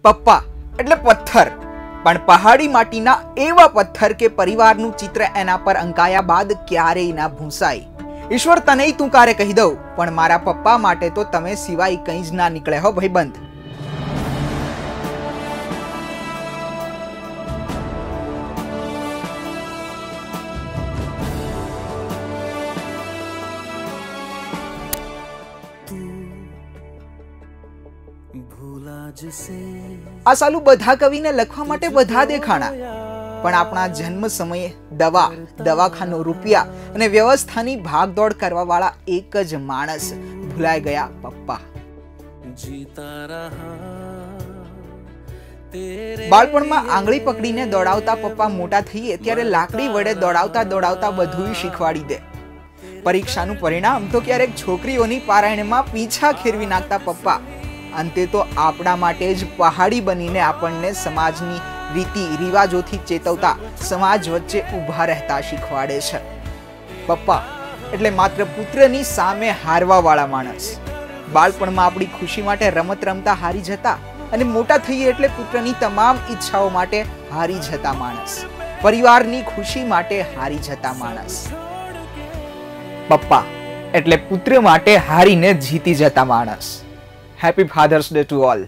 પપ્પા એટલે પથ્થર, પણ પહાડી માટીના એવા પથ્થર કે પરિવારનું ચિત્ર એના પર અંકાયા બાદ ક્યારેય ના ભૂંસાય. ઈશ્વર તને તું કારે કહી દઉં, પણ મારા પપ્પા માટે તો તમે સિવાય કંઈ જ ના નીકળે હો ભાઈબંધ. આ સાલું બધા કવિને લખવા માટે બધા દેખાણા, પણ આપણા જન્મ સમયે દવા, દવાખાનો, રૂપિયા અને વ્યવસ્થાની ભાગદોડ કરવા વાળા એક જ માણસ ભૂલાઈ ગયા, પપ્પા. બાળપણમાં આંગળી પકડીને દોડાવતા પપ્પા મોટા થઈએ ત્યારે લાકડી વડે દોડાવતા દોડાવતા બધું શીખવાડી દે. પરીક્ષાનું પરિણામ તો ક્યારેક છોકરીઓની પારાયણમાં પીછા ખેરવી નાખતા પપ્પા અંતે તો આપણા માટે જ પહાડી બનીને આપણને સમાજની રીતિ રિવાજોથી ચેતવતા સમાજ વચ્ચે ઊભા રહેતા શીખવાડે છે. પપ્પા એટલે માત્ર પુત્રની સામે હારવા વાળા માણસ. બાળપણમાં આપણી ખુશી માટે રમત રમતા હારી જતા અને મોટા થઈએ એટલે પુત્રની તમામ ઈચ્છાઓ માટે હારી જતા માણસ. પરિવારની ખુશી માટે હારી જતા માણસ. પપ્પા એટલે પુત્ર માટે હારીને જીતી જતા માણસ. Happy Father's Day to all.